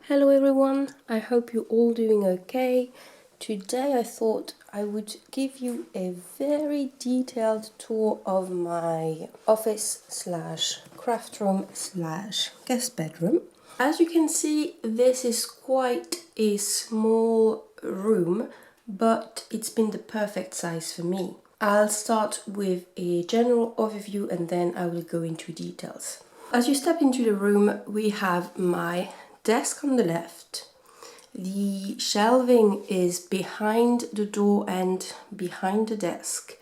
Hello everyone, I hope you're all doing okay. Today I thought I would give you a very detailed tour of my office slash craft room slash guest bedroom. As you can see, this is quite a small room, but it's been the perfect size for me. I'll start with a general overview and then I will go into details. As you step into the room, we have my desk on the left. The shelving is behind the door and behind the desk.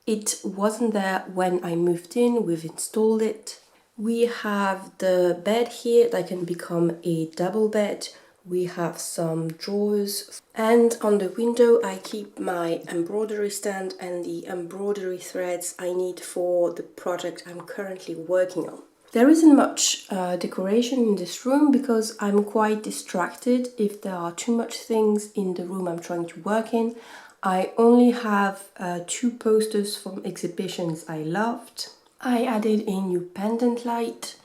It wasn't there when I moved in, we've installed it. We have the bed here that can become a double bed. We have some drawers, and on the window I keep my embroidery stand and the embroidery threads I need for the project I'm currently working on. There isn't much decoration in this room because I'm quite distracted if there are too much things in the room I'm trying to work in. I only have two posters from exhibitions I loved. I added a new pendant light.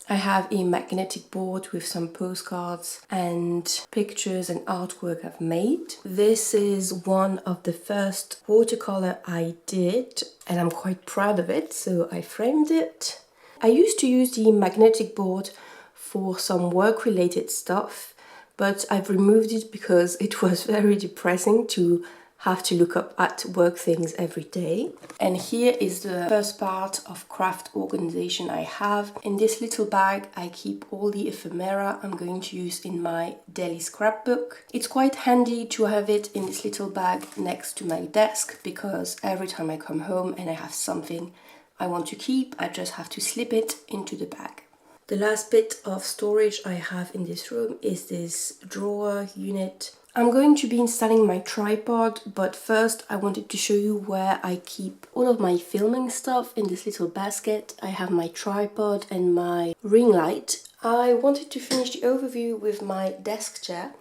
I have a magnetic board with some postcards and pictures and artwork I've made. This is one of the first watercolor I did and I'm quite proud of it, so I framed it. I used to use the magnetic board for some work-related stuff, but I've removed it because it was very depressing to have to look up at work things every day. And here is the first part of craft organization I have. In this little bag I keep all the ephemera I'm going to use in my daily scrapbook. It's quite handy to have it in this little bag next to my desk because every time I come home and I have something I want to keep, I just have to slip it into the bag. The last bit of storage I have in this room is this drawer unit. I'm going to be installing my tripod, but first I wanted to show you where I keep all of my filming stuff in this little basket. I have my tripod and my ring light. I wanted to finish the overview with my desk chair.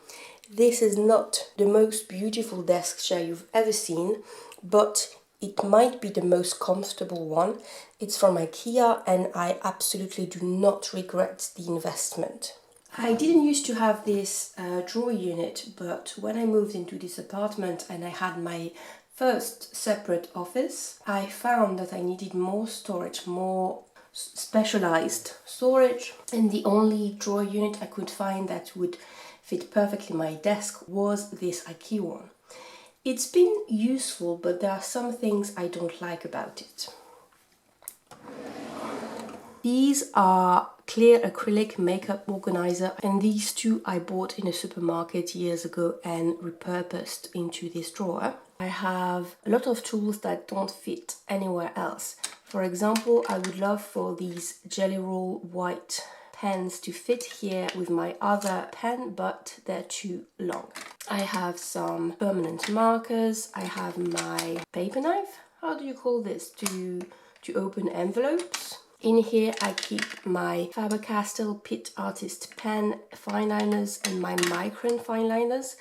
This is not the most beautiful desk chair you've ever seen, but it might be the most comfortable one. It's from IKEA and I absolutely do not regret the investment. I didn't used to have this drawer unit, but when I moved into this apartment and I had my first separate office, I found that I needed more storage, more specialized storage, and the only drawer unit I could find that would fit perfectly my desk was this IKEA one. It's been useful, but there are some things I don't like about it. These are clear acrylic makeup organizer, and these two I bought in a supermarket years ago and repurposed into this drawer. I have a lot of tools that don't fit anywhere else. For example, I would love for these Jelly Roll white pens to fit here with my other pen, but they're too long. I have some permanent markers. I have my paper knife. How do you call this? To open envelopes. In here I keep my Faber-Castell Pitt Artist pen, fine liners and my Micron fine liners.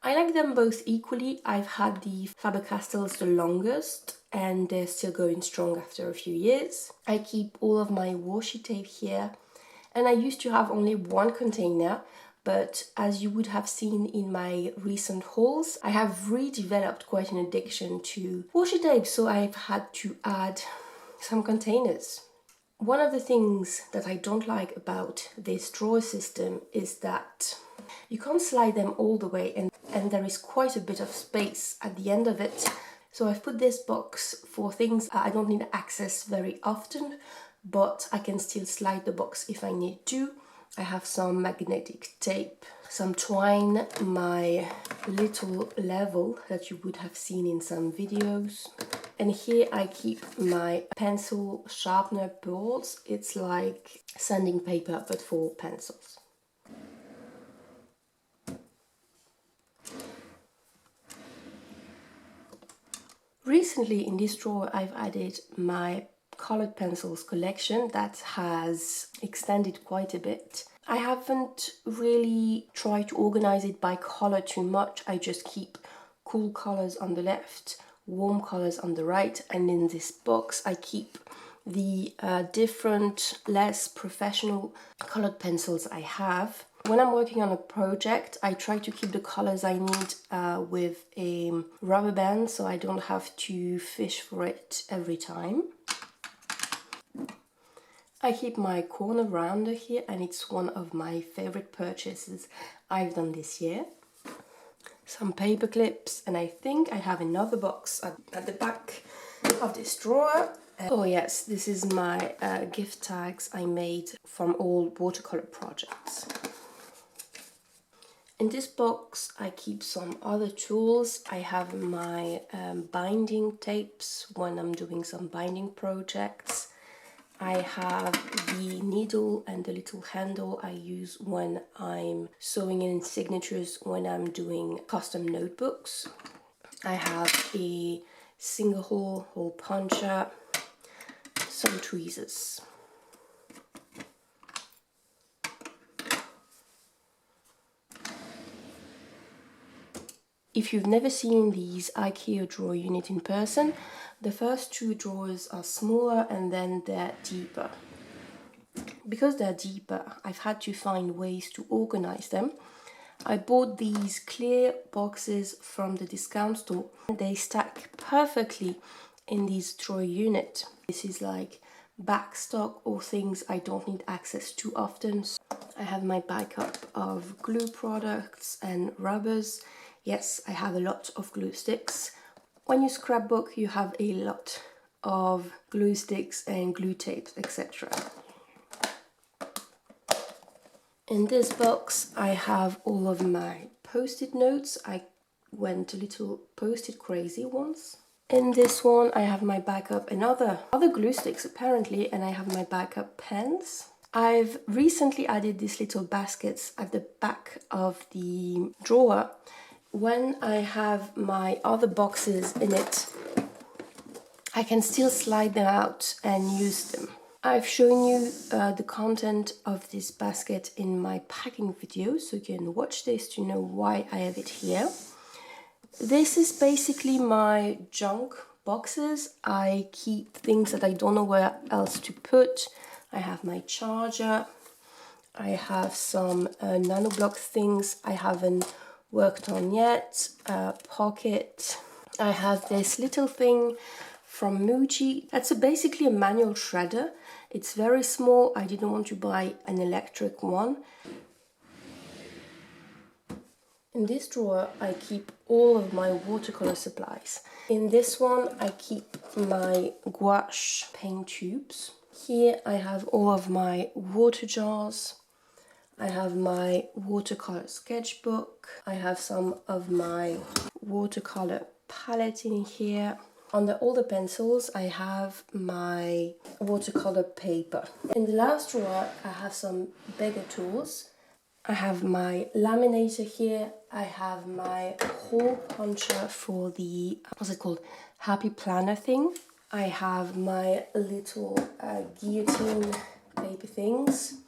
I like them both equally. I've had the Faber-Castells the longest and they're still going strong after a few years. I keep all of my washi tape here. And I used to have only one container, but as you would have seen in my recent hauls, I have redeveloped quite an addiction to washi tape, so I've had to add some containers. One of the things that I don't like about this drawer system is that you can't slide them all the way and there is quite a bit of space at the end of it. So I've put this box for things I don't need access very often, but I can still slide the box if I need to. I have some magnetic tape, some twine, my little level that you would have seen in some videos. And here I keep my pencil sharpener boards. It's like sanding paper, but for pencils. Recently in this drawer I've added my colored pencils collection that has extended quite a bit. I haven't really tried to organize it by color too much. I just keep cool colors on the left, warm colors on the right, and in this box I keep the different, less professional colored pencils I have. When I'm working on a project, I try to keep the colors I need with a rubber band so I don't have to fish for it every time. I keep my corner rounder here, and it's one of my favorite purchases I've done this year. Some paper clips, and I think I have another box at the back of this drawer. Oh yes, this is my gift tags I made from old watercolor projects. In this box I keep some other tools. I have my binding tapes when I'm doing some binding projects. I have the needle and the little handle I use when I'm sewing in signatures when I'm doing custom notebooks. I have a single hole puncher, some tweezers. If you've never seen these IKEA drawer unit in person, the first two drawers are smaller and then they're deeper. Because they're deeper, I've had to find ways to organize them. I bought these clear boxes from the discount store. They stack perfectly in this drawer unit. This is like backstock or things I don't need access to often. So I have my backup of glue products and rubbers. Yes, I have a lot of glue sticks. When you scrapbook, you have a lot of glue sticks and glue tapes, etc. In this box, I have all of my post-it notes. I went a little post-it crazy once. In this one, I have my backup and other glue sticks apparently, and I have my backup pens. I've recently added these little baskets at the back of the drawer. When I have my other boxes in it, I can still slide them out and use them. I've shown you the content of this basket in my packing video, so you can watch this to know why I have it here. This is basically my junk boxes. I keep things that I don't know where else to put. I have my charger. I have some nanoblock things I haven't worked on yet. Pocket. I have this little thing from Muji. That's basically a manual shredder. It's very small. I didn't want to buy an electric one. In this drawer, I keep all of my watercolor supplies. In this one, I keep my gouache paint tubes. Here I have all of my water jars. I have my watercolor sketchbook. I have some of my watercolor palette in here. Under all the pencils, I have my watercolor paper. In the last drawer, I have some bigger tools. I have my laminator here. I have my hole puncher for the, what's it called, Happy Planner thing. I have my little guillotine paper things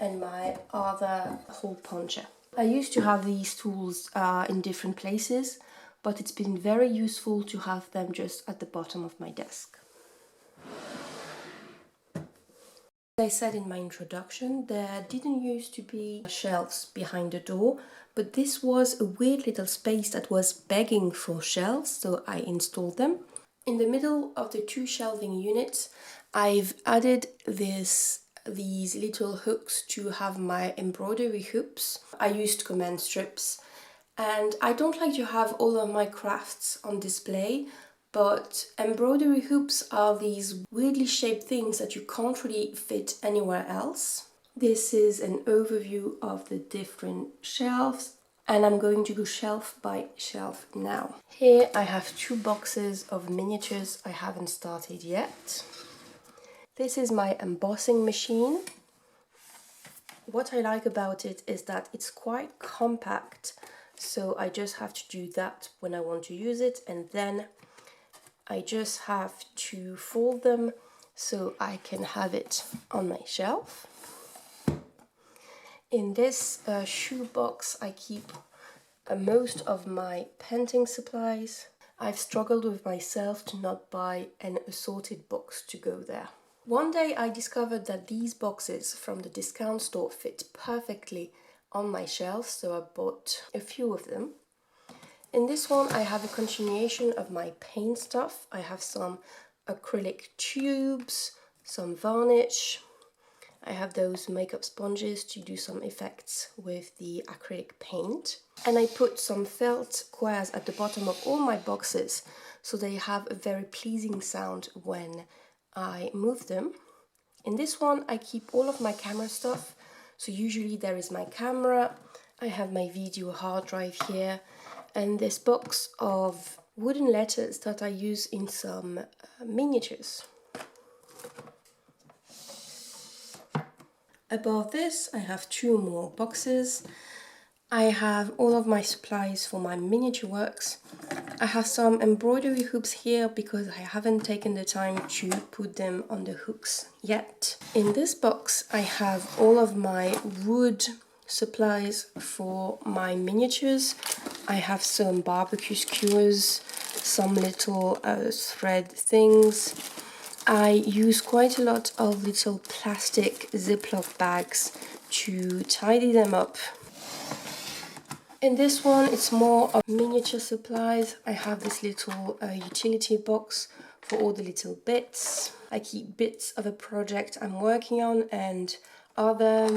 and my other hole puncher. I used to have these tools in different places, but it's been very useful to have them just at the bottom of my desk. As I said in my introduction, there didn't used to be shelves behind the door, but this was a weird little space that was begging for shelves, so I installed them. In the middle of the two shelving units, I've added these little hooks to have my embroidery hoops. I used command strips, and I don't like to have all of my crafts on display, but embroidery hoops are these weirdly shaped things that you can't really fit anywhere else. This is an overview of the different shelves, and I'm going to go shelf by shelf now. Here I have two boxes of miniatures I haven't started yet. This is my embossing machine. What I like about it is that it's quite compact, so I just have to do that when I want to use it, and then I just have to fold them so I can have it on my shelf. In this shoebox I keep most of my painting supplies. I've struggled with myself to not buy an assorted box to go there. One day I discovered that these boxes from the discount store fit perfectly on my shelf, so I bought a few of them. In this one I have a continuation of my paint stuff. I have some acrylic tubes, some varnish. I have those makeup sponges to do some effects with the acrylic paint. And I put some felt squares at the bottom of all my boxes so they have a very pleasing sound when I move them. In this one I keep all of my camera stuff. So usually there is my camera, I have my video hard drive here, and this box of wooden letters that I use in some miniatures. Above this I have two more boxes. I have all of my supplies for my miniature works. I have some embroidery hoops here because I haven't taken the time to put them on the hooks yet. In this box I have all of my wood supplies for my miniatures. I have some barbecue skewers, some little thread things. I use quite a lot of little plastic Ziploc bags to tidy them up. In this one it's more of miniature supplies. I have this little utility box for all the little bits. I keep bits of a project I'm working on and other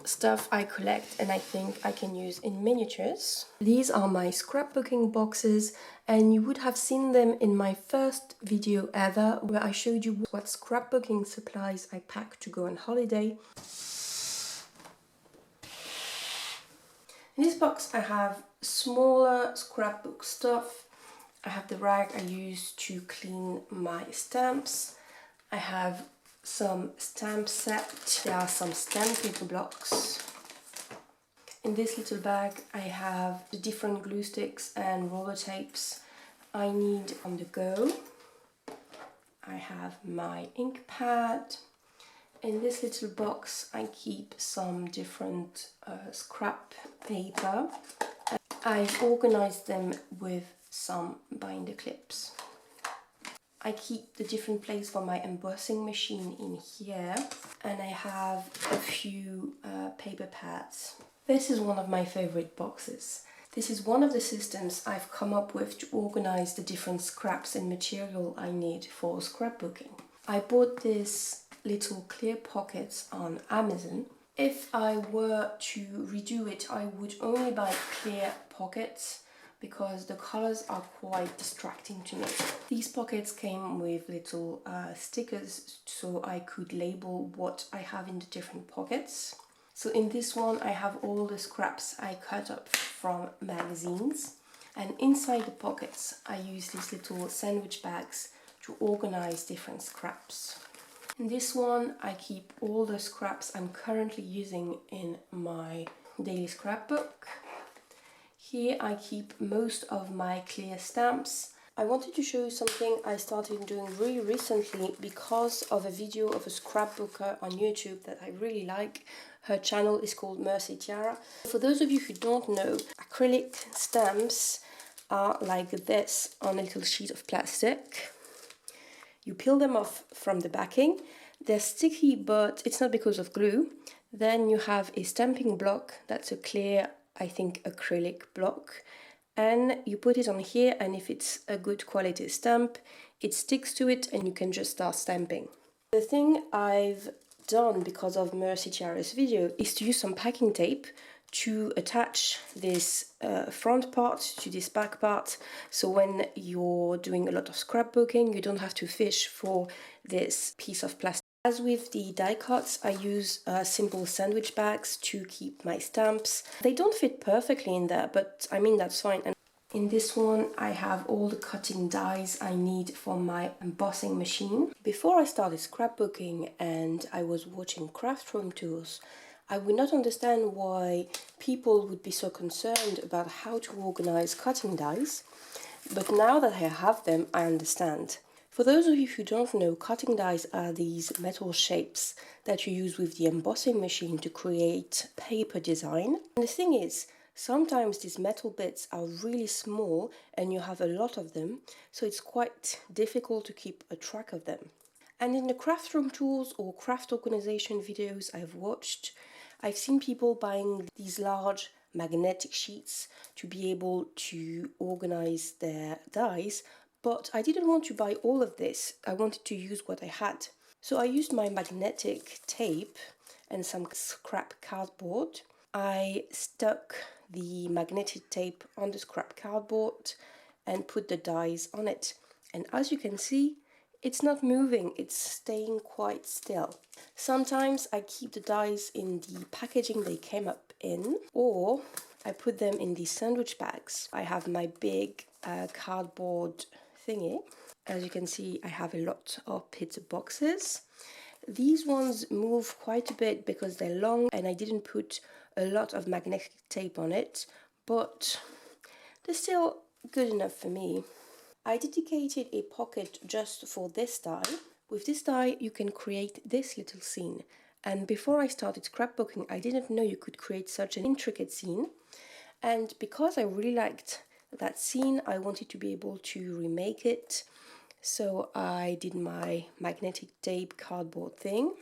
stuff I collect and I think I can use in miniatures. These are my scrapbooking boxes, and you would have seen them in my first video ever where I showed you what scrapbooking supplies I pack to go on holiday. In this box I have smaller scrapbook stuff. I have the rag I use to clean my stamps. I have some stamp set. There are some stamping blocks. In this little bag I have the different glue sticks and roller tapes I need on the go. I have my ink pad. In this little box I keep some different scrap paper. I've organized them with some binder clips. I keep the different place for my embossing machine in here, and I have a few paper pads. This is one of my favorite boxes. This is one of the systems I've come up with to organize the different scraps and material I need for scrapbooking. I bought this little clear pockets on Amazon. If I were to redo it, I would only buy clear pockets because the colors are quite distracting to me. These pockets came with little stickers so I could label what I have in the different pockets. So in this one I have all the scraps I cut up from magazines, and inside the pockets I use these little sandwich bags to organize different scraps. In this one I keep all the scraps I'm currently using in my daily scrapbook. Here I keep most of my clear stamps. I wanted to show you something I started doing really recently because of a video of a scrapbooker on YouTube that I really like. Her channel is called Mercy Tiara. For those of you who don't know, acrylic stamps are like this on a little sheet of plastic. You peel them off from the backing. They're sticky, but it's not because of glue. Then you have a stamping block that's a clear, I think, acrylic block, and you put it on here, and if it's a good quality stamp, it sticks to it and you can just start stamping. The thing I've done because of Mercy Tiara's video is to use some packing tape to attach this front part to this back part, so when you're doing a lot of scrapbooking you don't have to fish for this piece of plastic. As with the die cuts, I use simple sandwich bags to keep my stamps. They don't fit perfectly in there, but I mean that's fine. And in this one I have all the cutting dies I need for my embossing machine. Before I started scrapbooking and I was watching Craft Room Tools, I would not understand why people would be so concerned about how to organize cutting dies, but now that I have them, I understand. For those of you who don't know, cutting dies are these metal shapes that you use with the embossing machine to create paper design. And the thing is, sometimes these metal bits are really small and you have a lot of them, so it's quite difficult to keep a track of them. And in the Craft Room Tools or craft organization videos I've watched, I've seen people buying these large magnetic sheets to be able to organize their dies, but I didn't want to buy all of this. I wanted to use what I had. So I used my magnetic tape and some scrap cardboard. I stuck the magnetic tape on the scrap cardboard and put the dies on it. And as you can see, it's not moving, it's staying quite still. Sometimes I keep the dies in the packaging they came up in, or I put them in these sandwich bags. I have my big cardboard thingy. As you can see, I have a lot of pizza boxes. These ones move quite a bit because they're long and I didn't put a lot of magnetic tape on it, but they're still good enough for me. I dedicated a pocket just for this die. With this die you can create this little scene, and before I started scrapbooking I didn't know you could create such an intricate scene, and because I really liked that scene I wanted to be able to remake it. So I did my magnetic tape cardboard thing.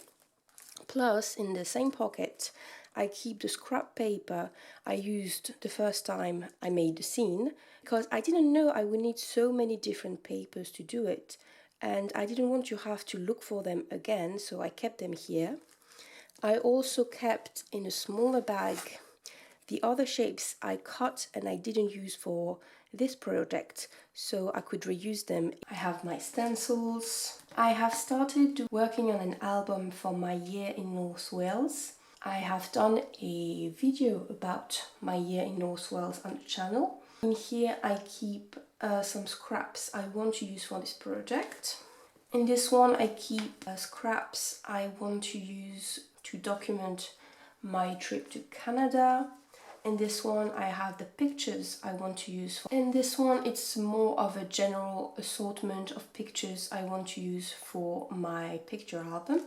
Plus, in the same pocket, I keep the scrap paper I used the first time I made the scene, because I didn't know I would need so many different papers to do it, and I didn't want to have to look for them again, so I kept them here. I also kept in a smaller bag the other shapes I cut and I didn't use for this project, so I could reuse them. I have my stencils. I have started working on an album for my year in North Wales. I have done a video about my year in North Wales on the channel. In here I keep some scraps I want to use for this project. In this one I keep scraps I want to use to document my trip to Canada. In this one I have the pictures I want to use. In this one it's more of a general assortment of pictures I want to use for my picture album.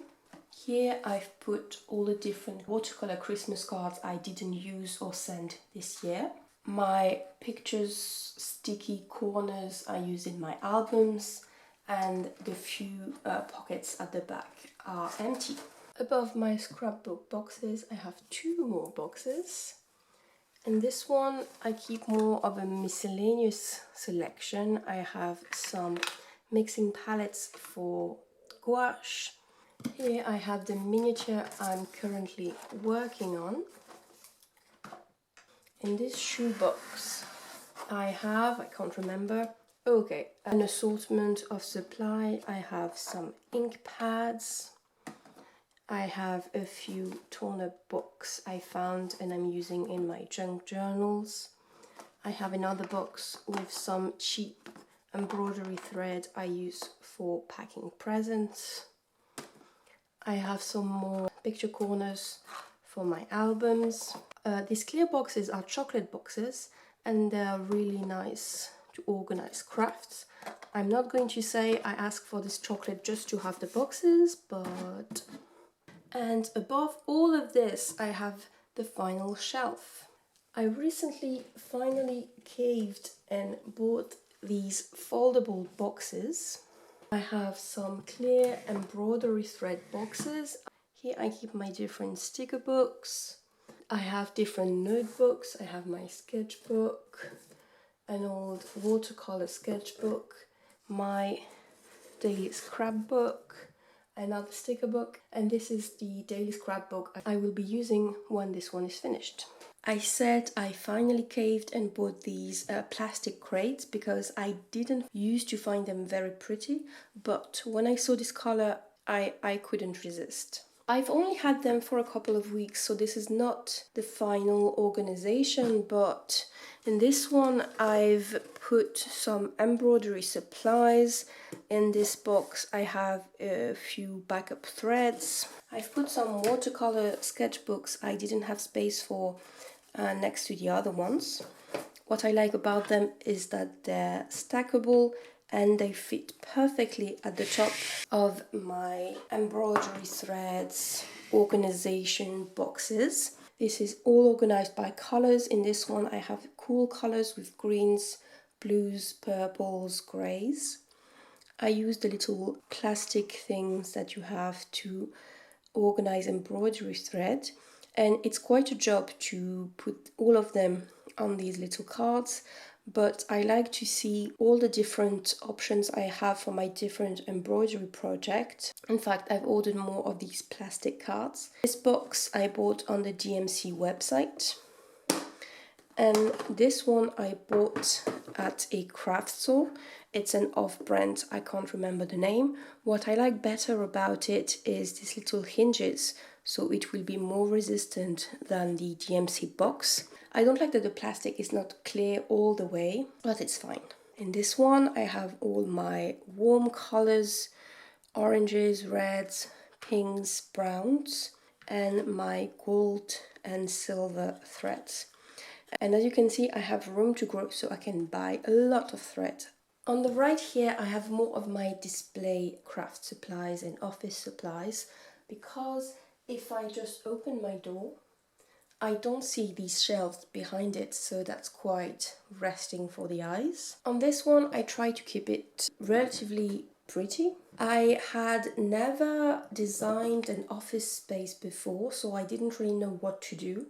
Here I've put all the different watercolor Christmas cards I didn't use or send this year. My pictures sticky corners I use in my albums, and the few pockets at the back are empty. Above my scrapbook boxes I have two more boxes. In this one I keep more of a miscellaneous selection. I have some mixing palettes for gouache. Here I have the miniature I'm currently working on. In this shoebox I can't remember, an assortment of supply. I have some ink pads. I have a few torn up books I found and I'm using in my junk journals. I have another box with some cheap embroidery thread I use for packing presents. I have some more picture corners for my albums. These clear boxes are chocolate boxes and they're really nice to organize crafts. I'm not going to say I asked for this chocolate just to have the boxes, but... And above all of this, I have the final shelf. I recently finally caved and bought these foldable boxes. I have some clear embroidery thread boxes. Here I keep my different sticker books. I have different notebooks. I have my sketchbook, an old watercolor sketchbook, my daily scrapbook, another sticker book, and this is the daily scrapbook I will be using when this one is finished. I said I finally caved and bought these plastic crates because I didn't used to find them very pretty, but when I saw this color I couldn't resist. I've only had them for a couple of weeks, so this is not the final organization, but in this one I've put some embroidery supplies. In this box I have a few backup threads. I've put some watercolor sketchbooks I didn't have space for next to the other ones. What I like about them is that they're stackable and they fit perfectly at the top of my embroidery threads organization boxes. This is all organized by colors. In this one I have cool colors with greens, blues, purples, grays. I use the little plastic things that you have to organize embroidery thread. and it's quite a job to put all of them on these little cards, but I like to see all the different options I have for my different embroidery projects. In fact, I've ordered more of these plastic cards. This box I bought on the DMC website, and this one I bought at a craft store. It's an off-brand, I can't remember the name. What I like better about it is these little hinges, so it will be more resistant than the DMC box. I don't like that the plastic is not clear all the way, but it's fine. In this one I have all my warm colors, oranges, reds, pinks, browns, and my gold and silver threads. And as you can see, I have room to grow, so I can buy a lot of thread. On the right here, I have more of my display craft supplies and office supplies, because if I just open my door, I don't see these shelves behind it, so that's quite resting for the eyes. On this one, I try to keep it relatively pretty. I had never designed an office space before, so I didn't really know what to do.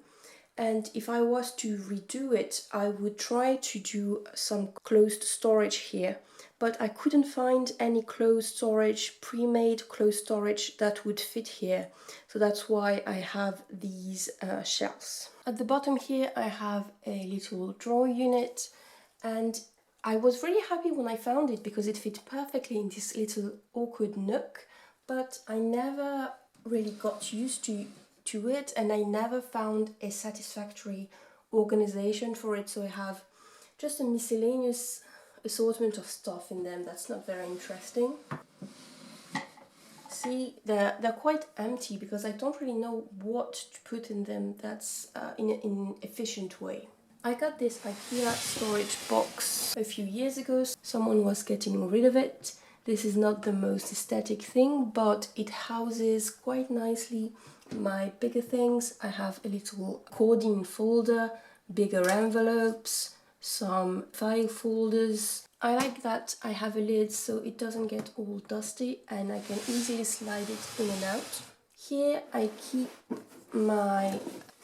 And if I was to redo it, I would try to do some closed storage here, but I couldn't find any closed storage, pre-made closed storage that would fit here. So that's why I have these shelves. At the bottom here, I have a little drawer unit, and I was really happy when I found it because it fit perfectly in this little awkward nook, but I never really got used to it, and I never found a satisfactory organization for it, so I have just a miscellaneous assortment of stuff in them that's not very interesting. See, they're quite empty because I don't really know what to put in them that's in an efficient way. I got this IKEA storage box a few years ago. Someone was getting rid of it. This is not the most aesthetic thing, but it houses quite nicely my bigger things. I have a little accordion folder, bigger envelopes, some file folders. I like that I have a lid so it doesn't get all dusty and I can easily slide it in and out. Here I keep my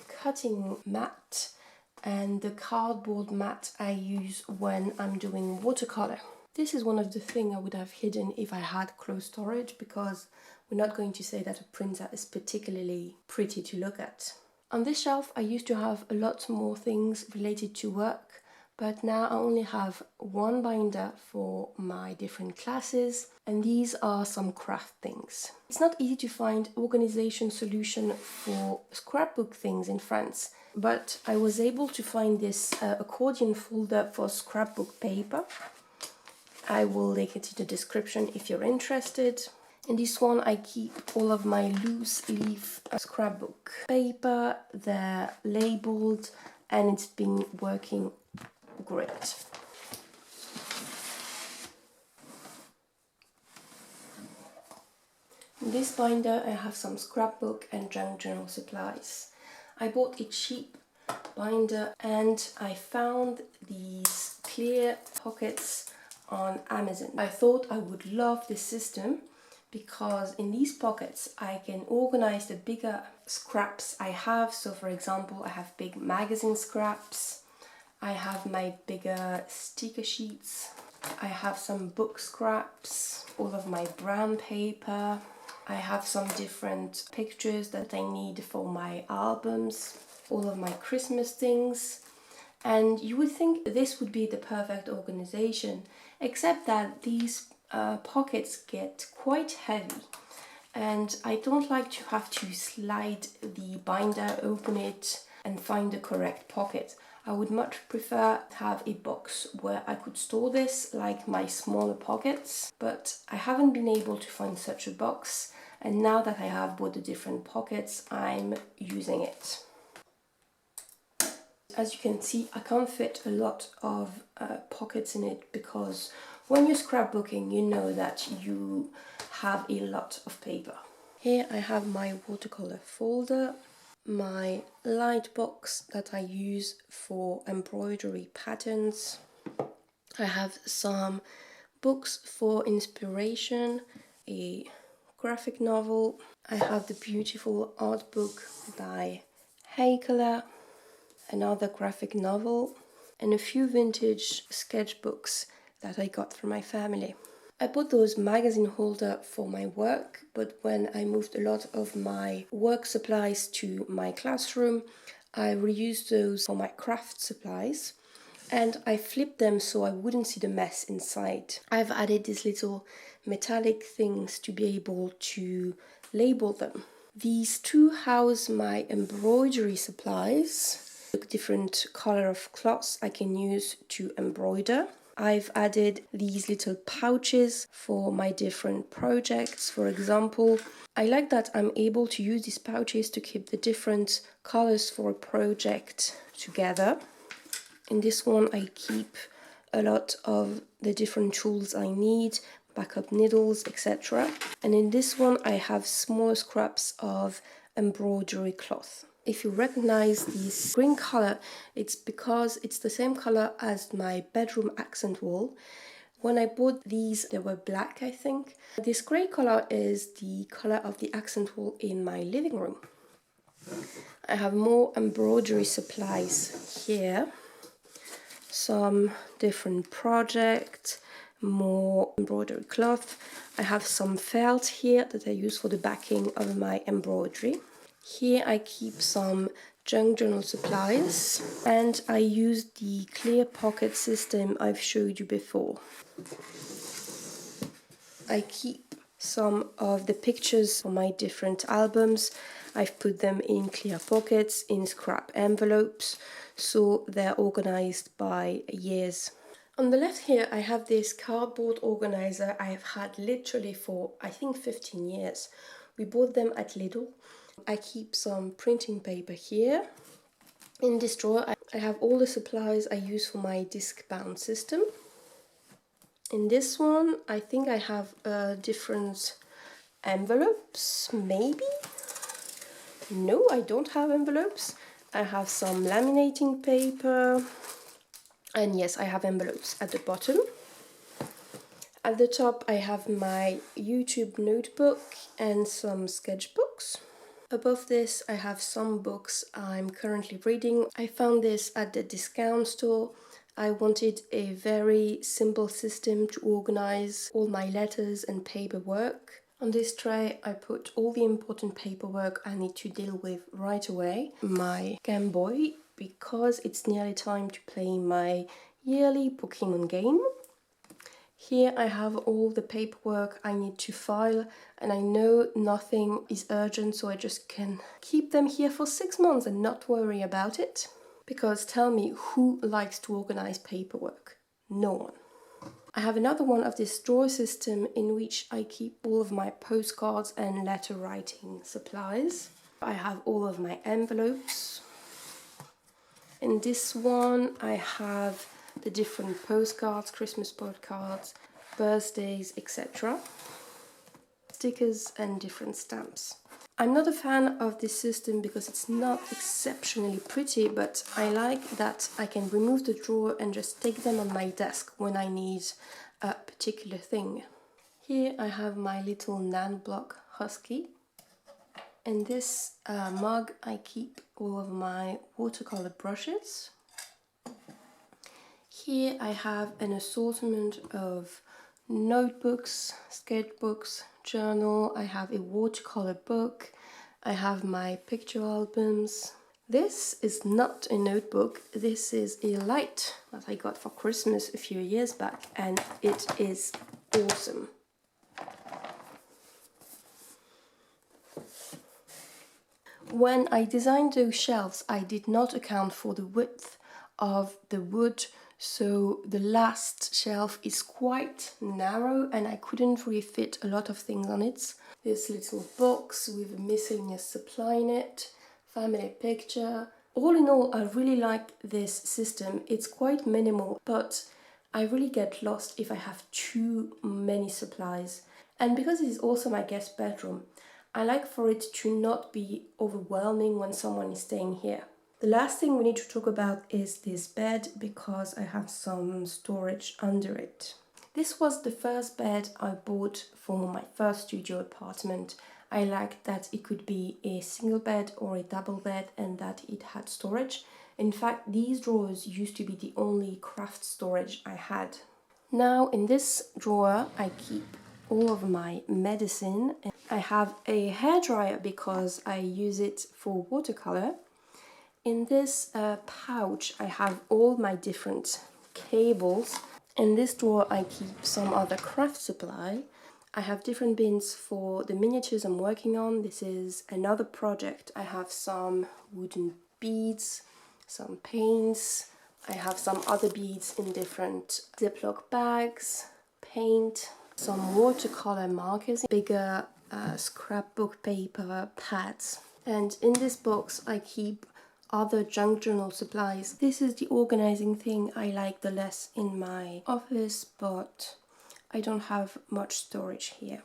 cutting mat and the cardboard mat I use when I'm doing watercolor. This is one of the things I would have hidden if I had closed storage, because we're not going to say that a printer is particularly pretty to look at. On this shelf I used to have a lot more things related to work, but now I only have one binder for my different classes, and these are some craft things. It's not easy to find organization solution for scrapbook things in France, but I was able to find this accordion folder for scrapbook paper. I will link it in the description if you're interested. In this one I keep all of my loose leaf scrapbook paper. They're labeled and it's been working great. In this binder I have some scrapbook and junk journal supplies. I bought a cheap binder and I found these clear pockets on Amazon. I thought I would love this system because in these pockets I can organize the bigger scraps I have. So for example, I have big magazine scraps, I have my bigger sticker sheets, I have some book scraps, all of my brown paper, I have some different pictures that I need for my albums, all of my Christmas things. And you would think this would be the perfect organization, except that these pockets get quite heavy and I don't like to have to slide the binder, open it and find the correct pocket. I would much prefer to have a box where I could store this, like my smaller pockets, but I haven't been able to find such a box, and now that I have bought the different pockets, I'm using it. As you can see, I can't fit a lot of pockets in it because when you're scrapbooking, you know that you have a lot of paper. Here I have my watercolor folder, my light box that I use for embroidery patterns. I have some books for inspiration, a graphic novel. I have the beautiful art book by Hakeler, another graphic novel, and a few vintage sketchbooks that I got from my family. I bought those magazine holder for my work, but when I moved a lot of my work supplies to my classroom, I reused those for my craft supplies, and I flipped them so I wouldn't see the mess inside. I've added these little metallic things to be able to label them. These two house my embroidery supplies, different color of cloths I can use to embroider. I've added these little pouches for my different projects. For example, I like that I'm able to use these pouches to keep the different colors for a project together. In this one I keep a lot of the different tools I need, backup needles, etc. And in this one I have small scraps of embroidery cloth. If you recognize this green color, it's because it's the same color as my bedroom accent wall. When I bought these, they were black, I think. This gray color is the color of the accent wall in my living room. I have more embroidery supplies here. Some different projects, more embroidery cloth. I have some felt here that I use for the backing of my embroidery. Here I keep some junk journal supplies, and I use the clear pocket system I've showed you before. I keep some of the pictures for my different albums. I've put them in clear pockets, in scrap envelopes, so they're organized by years. On the left here I have this cardboard organizer I've had literally for I think 15 years. We bought them at Lidl. I keep some printing paper here. In this drawer I have all the supplies I use for my disc-bound system. In this one I think I have different envelopes, maybe? No, I don't have envelopes. I have some laminating paper, and yes, I have envelopes at the bottom. At the top I have my YouTube notebook and some sketchbooks. Above this I have some books I'm currently reading. I found this at the discount store. I wanted a very simple system to organize all my letters and paperwork. On this tray I put all the important paperwork I need to deal with right away. My Game Boy, because it's nearly time to play my yearly Pokemon game. Here I have all the paperwork I need to file, and I know nothing is urgent, so I just can keep them here for 6 months and not worry about it. Because tell me, who likes to organize paperwork? No one. I have another one of this drawer system in which I keep all of my postcards and letter writing supplies. I have all of my envelopes. In this one I have the different postcards, Christmas postcards, birthdays, etc. Stickers and different stamps. I'm not a fan of this system because it's not exceptionally pretty, but I like that I can remove the drawer and just take them on my desk when I need a particular thing. Here I have my little Nanblock Husky. In this mug I keep all of my watercolor brushes. Here I have an assortment of notebooks, sketchbooks, journal. I have a watercolor book. I have my picture albums. This is not a notebook. This is a light that I got for Christmas a few years back, and it is awesome. When I designed those shelves, I did not account for the width of the wood, so the last shelf is quite narrow and I couldn't really fit a lot of things on it. This little box with a miscellaneous supply in it, family picture. All in all, I really like this system. It's quite minimal, but I really get lost if I have too many supplies. And because it is also my guest bedroom, I like for it to not be overwhelming when someone is staying here. The last thing we need to talk about is this bed, because I have some storage under it. This was the first bed I bought for my first studio apartment. I liked that it could be a single bed or a double bed and that it had storage. In fact, these drawers used to be the only craft storage I had. Now in this drawer I keep all of my medicine. I have a hairdryer because I use it for watercolor. In this pouch I have all my different cables. In this drawer I keep some other craft supply. I have different bins for the miniatures I'm working on. This is another project. I have some wooden beads, some paints. I have some other beads in different Ziploc bags, paint, some watercolor markers, bigger scrapbook paper, pads. And in this box I keep other junk journal supplies. This is the organizing thing I like the less in my office, but I don't have much storage here.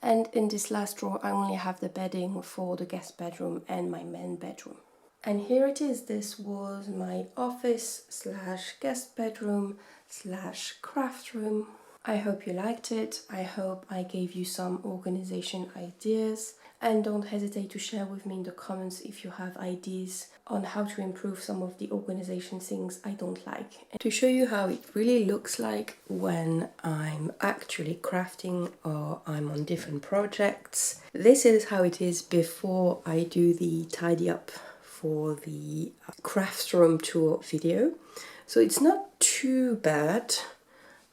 And in this last drawer I only have the bedding for the guest bedroom and my main bedroom. And here it is. This was my office slash guest bedroom slash craft room. I hope you liked it. I hope I gave you some organization ideas. And don't hesitate to share with me in the comments if you have ideas on how to improve some of the organization things I don't like. And to show you how it really looks like when I'm actually crafting or I'm on different projects. This is how it is before I do the tidy up for the craft room tour video. So it's not too bad.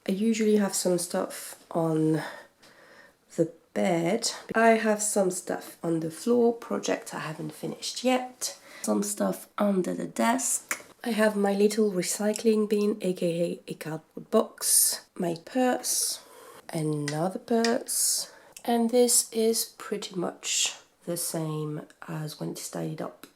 I usually have some stuff on the bed. I have some stuff on the floor, project I haven't finished yet. Some stuff under the desk. I have my little recycling bin, aka a cardboard box. My purse, another purse. And this is pretty much the same as when it's tidied up.